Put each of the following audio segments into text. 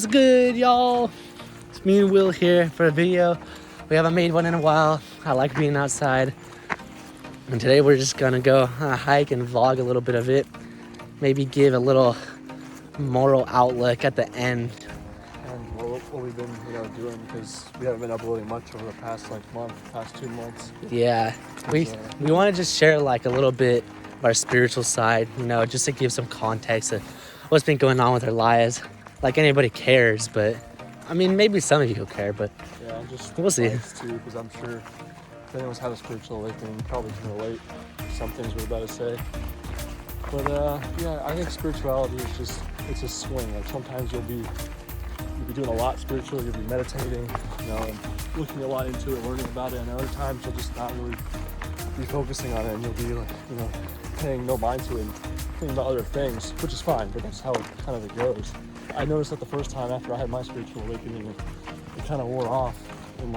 What's good, y'all? It's me and Will here for a video. We haven't made one in a while. I like being outside. And today we're just gonna go on a hike and vlog a little bit of it. Maybe give a little moral outlook at the end. And what we've been, doing, because we haven't been uploading much over the past past 2 months. Yeah, we want to just share like a little bit of our spiritual side, just to give some context of what's been going on with our lives. Like anybody cares, but I mean, maybe some of you will care, but yeah, just we'll see. Too, because I'm sure if anyone's had a spiritual awakening, you probably can relate to some things we're about to say. But yeah, I think spirituality is it's a swing. Like sometimes you'll be doing a lot spiritually, you'll be meditating, and looking a lot into it, learning about it, and other times you'll just not really be focusing on it, and you'll be like, paying no mind to it and thinking about other things, which is fine, but that's how it goes. I noticed that the first time after I had my spiritual awakening, it kind of wore off, and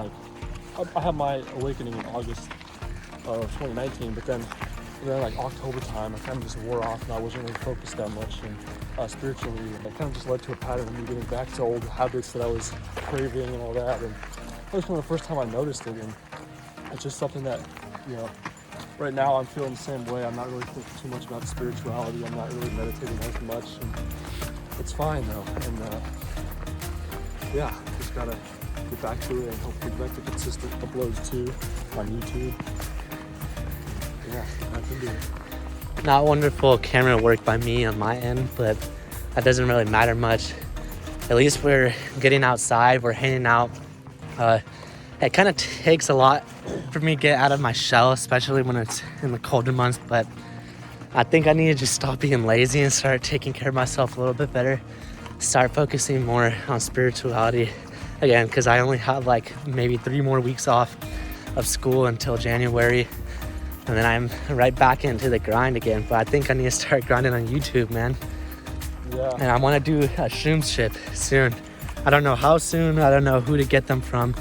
I had my awakening in August of 2019, but then like October time, I kind of just wore off, and I wasn't really focused that much. And spiritually, it kind of just led to a pattern of me getting back to old habits that I was craving and all that. And that was kind of the first time I noticed it, and it's just something that, right now I'm feeling the same way. I'm not really thinking too much about spirituality. I'm not really meditating as much, and it's fine though. And yeah, just gotta get back to it and hopefully get back to consistent uploads too on YouTube. Yeah, I can do it. Not wonderful camera work by me on my end, but that doesn't really matter much. At least we're getting outside, we're hanging out. It kind of takes a lot for me to get out of my shell, especially when it's in the colder months, but I think I need to just stop being lazy and start taking care of myself a little bit better. Start focusing more on spirituality again, because I only have like maybe 3 more weeks off of school until January. And then I'm right back into the grind again. But I think I need to start grinding on YouTube, man. Yeah. And I want to do a shrooms trip soon. I don't know how soon. I don't know who to get them from.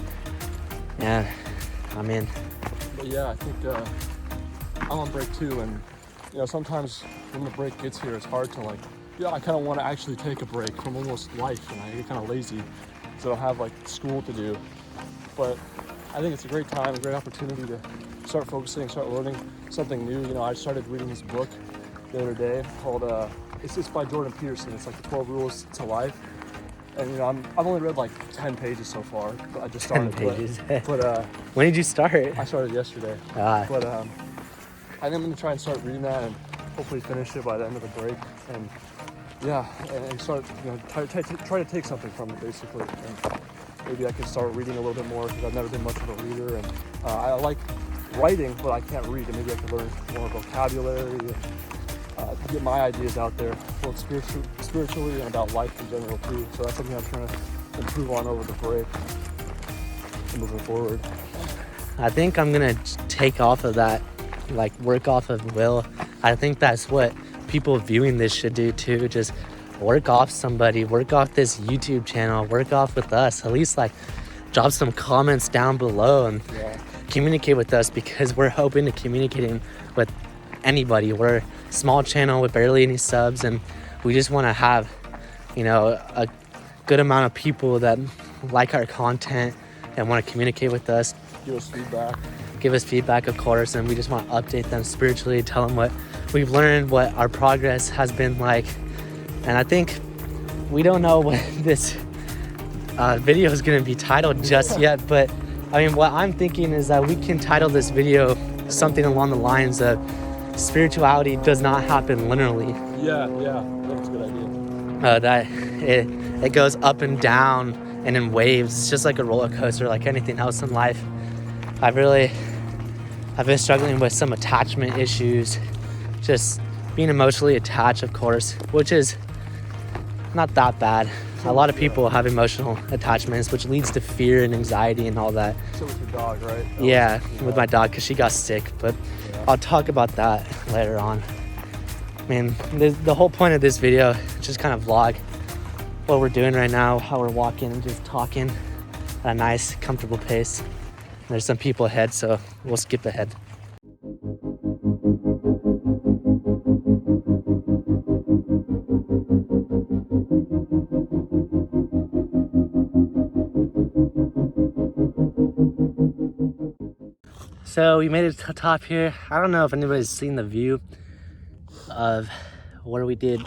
Yeah, I'm in. But yeah, I think I'm on break too. And, sometimes when the break gets here, it's hard to I kind of want to actually take a break from almost life. And I get kind of lazy because I don't have school to do. But I think it's a great time, a great opportunity to start focusing, start learning something new. I started reading this book the other day called, it's by Jordan Peterson. It's like the 12 Rules to Life. And, I've only read 10 pages so far, but I just started. 10 pages. But when did you start? I started yesterday. But I think I'm going to try and start reading that and hopefully finish it by the end of the break. And yeah, and start, try to take something from it basically. And maybe I can start reading a little bit more because I've never been much of a reader. And I like writing, but I can't read, and maybe I can learn more vocabulary and get my ideas out there, both spiritually and about life in general too. So that's something I'm trying to improve on over the break and moving forward. I think I'm gonna take off of that, work off of Will. I think that's what people viewing this should do too. Just work off somebody, work off this YouTube channel, work off with us. At least drop some comments down below and communicate with us, because we're open to communicating with anybody. We're a small channel with barely any subs, and we just want to have a good amount of people that like our content and want to communicate with us. Give us feedback, of course, and we just want to update them spiritually, tell them what we've learned, what our progress has been like. And I think we don't know what this video is going to be titled just yet, but I mean, what I'm thinking is that we can title this video something along the lines of spirituality does not happen linearly. Yeah, that's a good idea. That it goes up and down and in waves. It's just like a roller coaster, like anything else in life. I've been struggling with some attachment issues, just being emotionally attached, of course, which is not that bad. A lot of people have emotional attachments, which leads to fear and anxiety and all that. So with your dog, right? Yeah, with my dog, because she got sick, but I'll talk about that later on. I mean, the whole point of this video is just kind of vlog what we're doing right now, how we're walking and just talking at a nice, comfortable pace. And there's some people ahead, so we'll skip ahead. So we made it to the top here. I don't know if anybody's seen the view of where we did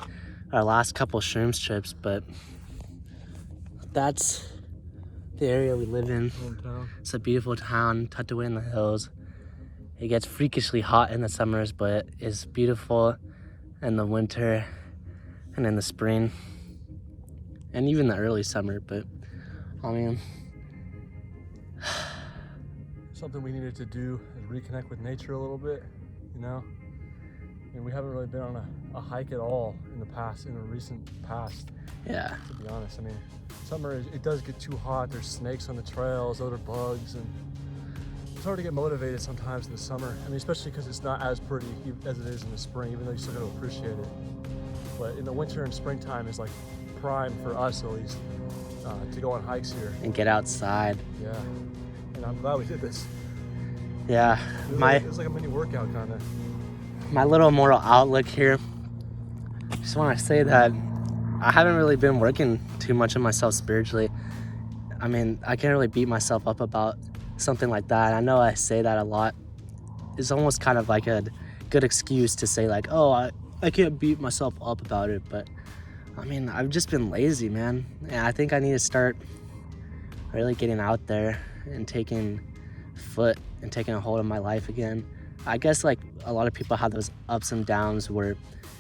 our last couple shrooms trips, but that's the area we live in. Hometown. It's a beautiful town tucked away in the hills. It gets freakishly hot in the summers, but it's beautiful in the winter and in the spring and even the early summer. But I mean, something we needed to do is reconnect with nature a little bit, you know? And we haven't really been on a hike at all in the recent past, yeah. to be honest. I mean, summer, it does get too hot. There's snakes on the trails, other bugs, and it's hard to get motivated sometimes in the summer. I mean, especially because it's not as pretty as it is in the spring, even though you still got to appreciate it. But in the winter and springtime is like prime for us, at least, to go on hikes here. And get outside. Yeah. And I'm glad we did this. Yeah. It was like a mini workout, kind of. My little moral outlook here, just want to say that I haven't really been working too much on myself spiritually. I mean, I can't really beat myself up about something like that. I know I say that a lot. It's almost kind of like a good excuse to say like, oh, I can't beat myself up about it. But I mean, I've just been lazy, man. And I think I need to start really getting out there and taking a hold of my life again. I guess like a lot of people have those ups and downs where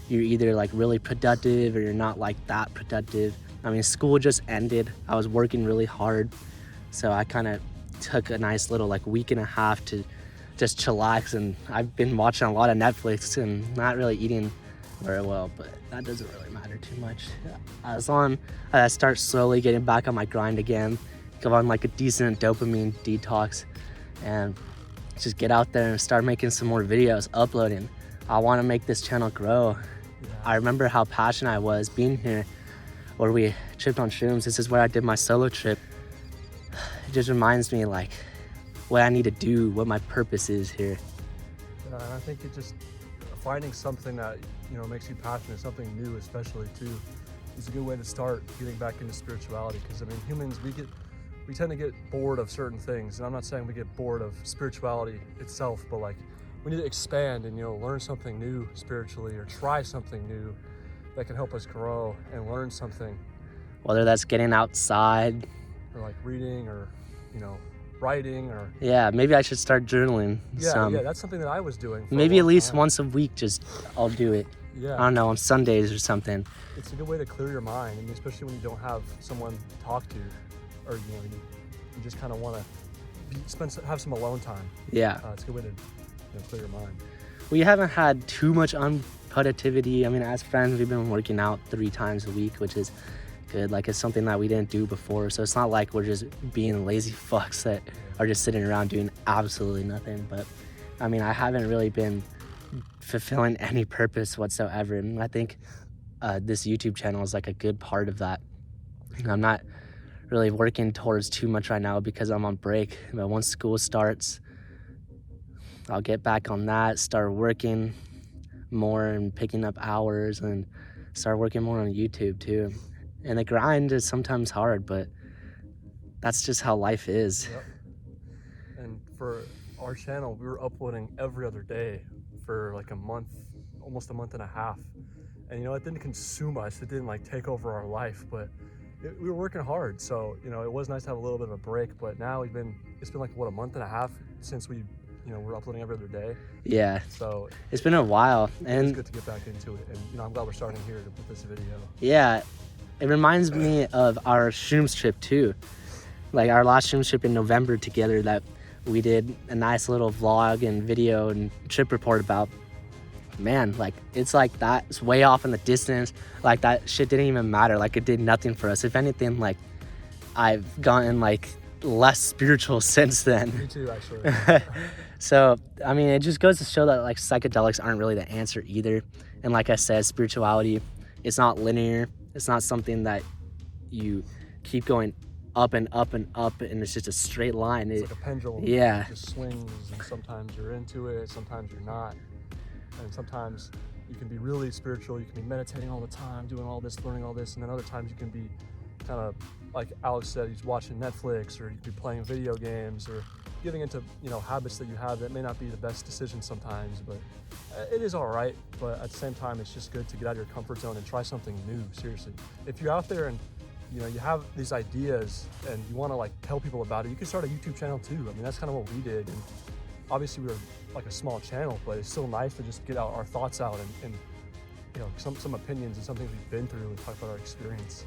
you're either like really productive or you're not like that productive. I mean, school just ended. I was working really hard. So I kind of took a nice little like week and a half to just chillax, and I've been watching a lot of Netflix and not really eating very well, but that doesn't really matter too much. As long as I start slowly getting back on my grind again, go on like a decent dopamine detox, and just get out there and start making some more videos, uploading. I want to make this channel grow. Yeah. I remember how passionate I was being here where we tripped on shrooms. This is where I did my solo trip. It just reminds me like what I need to do, what my purpose is here. And I think it just finding something that, you know, makes you passionate, something new especially too, is a good way to start getting back into spirituality. Because I mean, humans, we tend to get bored of certain things, and I'm not saying we get bored of spirituality itself, but like we need to expand and, you know, learn something new spiritually, or try something new that can help us grow and learn something. Whether that's getting outside, or like reading, or, you know, writing, or maybe I should start journaling. Yeah, that's something that I was doing for maybe a at long least time. once a week. Just I'll do it. Yeah, I don't know, on Sundays or something. it's a good way to clear your mind, and especially when you don't have someone to talk to, or you know, you just kind of want to have some alone time. Yeah. It's a good way to clear your mind. We haven't had too much unproductivity. I mean, as friends, we've been working out 3 times a week, which is good. Like, it's something that we didn't do before. So it's not like we're just being lazy fucks that are just sitting around doing absolutely nothing. But I mean, I haven't really been fulfilling any purpose whatsoever. And I think this YouTube channel is like a good part of that. I'm not really working towards too much right now because I'm on break. But once school starts, I'll get back on that, start working more and picking up hours, and start working more on YouTube too. And the grind is sometimes hard, but that's just how life is. Yep. And for our channel, we were uploading every other day for like a month, almost a month and a half. And you know, it didn't consume us, it didn't like take over our life, but we were working hard. So, you know, it was nice to have a little bit of a break, but now it's been like, what, a month and a half since we're uploading every other day. Yeah. So it's been a while, and it's good to get back into it. And you know, I'm glad we're starting here to put this video. Yeah, it reminds me of our shrooms trip too. Like our last shrooms trip in November together, that we did a nice little vlog and video and trip report about. Man, like it's like that. It's way off in the distance. Like that shit didn't even matter. Like it did nothing for us. If anything, like I've gotten like less spiritual since then. Me too, actually. So, I mean, it just goes to show that like psychedelics aren't really the answer either. And like I said, spirituality, it's not linear. It's not something that you keep going up and up and up and it's just a straight line. It's like a pendulum. Yeah. It just swings, and sometimes you're into it, sometimes you're not. And sometimes you can be really spiritual, you can be meditating all the time, doing all this, learning all this, and then other times you can be kind of, like Alex said, he's watching Netflix, or you could be playing video games, or getting into, you know, habits that you have that may not be the best decision sometimes, but it is all right. But at the same time, it's just good to get out of your comfort zone and try something new. Seriously, if you're out there and you know you have these ideas and you want to like tell people about it, you can start a YouTube channel too. I mean, that's kind of what we did. And obviously, we were like a small channel, but it's still nice to just get our thoughts out and you know some opinions and some things we've been through and talk about our experience.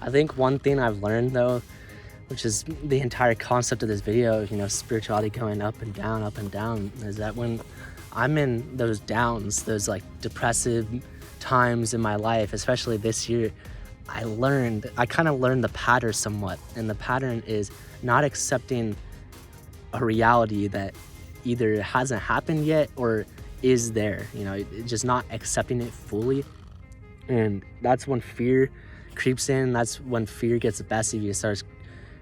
I think one thing I've learned though, which is the entire concept of this video, you know, spirituality going up and down, is that when I'm in those downs, those like depressive times in my life, especially this year, I kind of learned the pattern somewhat. And the pattern is not accepting a reality that either hasn't happened yet or is there, you know, just not accepting it fully. And that's when fear creeps in. That's when fear gets the best of you. It starts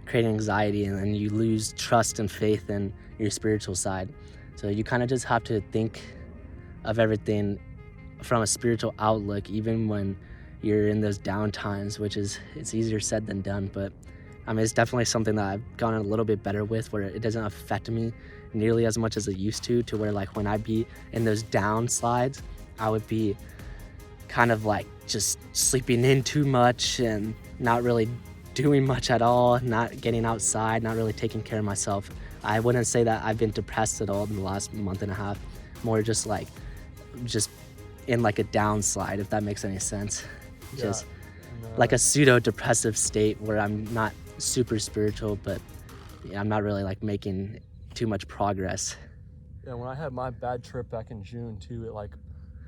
creating anxiety, and then you lose trust and faith in your spiritual side. So you kind of just have to think of everything from a spiritual outlook, even when you're in those down times, which is, it's easier said than done. But I mean, it's definitely something that I've gotten a little bit better with, where it doesn't affect me nearly as much as it used to where like when I'd be in those down slides, I would be kind of like just sleeping in too much and not really doing much at all, not getting outside, not really taking care of myself. I wouldn't say that I've been depressed at all in the last month and a half, more just in like a downslide, if that makes any sense. Yeah. Just like a pseudo depressive state where I'm not super spiritual, but yeah, I'm not really like making too much progress. Yeah, when I had my bad trip back in June too, it like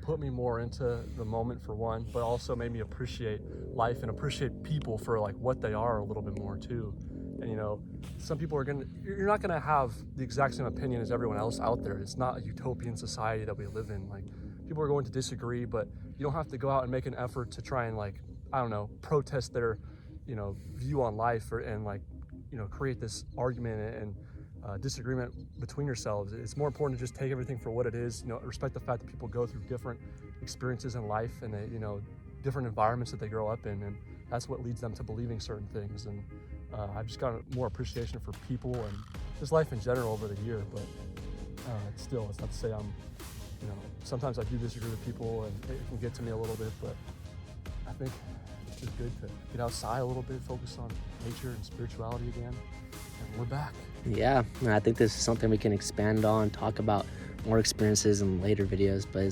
put me more into the moment for one, but also made me appreciate life and appreciate people for like what they are a little bit more too. And you know, some people you're not gonna have the exact same opinion as everyone else out there. It's not a utopian society that we live in. Like, people are going to disagree, but you don't have to go out and make an effort to try and like, I don't know, protest their, you know, view on life and like, you know, create this argument and disagreement between yourselves. It's more important to just take everything for what it is. You know, respect the fact that people go through different experiences in life and they, you know, different environments that they grow up in, and that's what leads them to believing certain things. And I've just gotten more appreciation for people and just life in general over the year. But it's not to say I'm, you know, sometimes I do disagree with people and it can get to me a little bit, but I think it's just good to get outside a little bit, focus on nature and spirituality again, and we're back. Yeah, and I think this is something we can expand on, talk about more experiences in later videos, but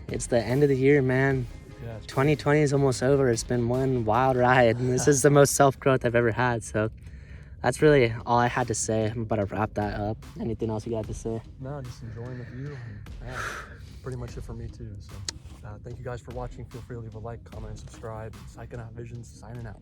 it's the end of the year, man. Yeah, 2020 is almost over. It's been one wild ride, and this is the most self-growth I've ever had. So that's really all I had to say. I'm about to wrap that up. Anything else you got to say? No, just enjoying the view. And, yeah, pretty much it for me too. So thank you guys for watching. Feel free to leave a like, comment, and subscribe. PSYCHONAUT Visions signing out.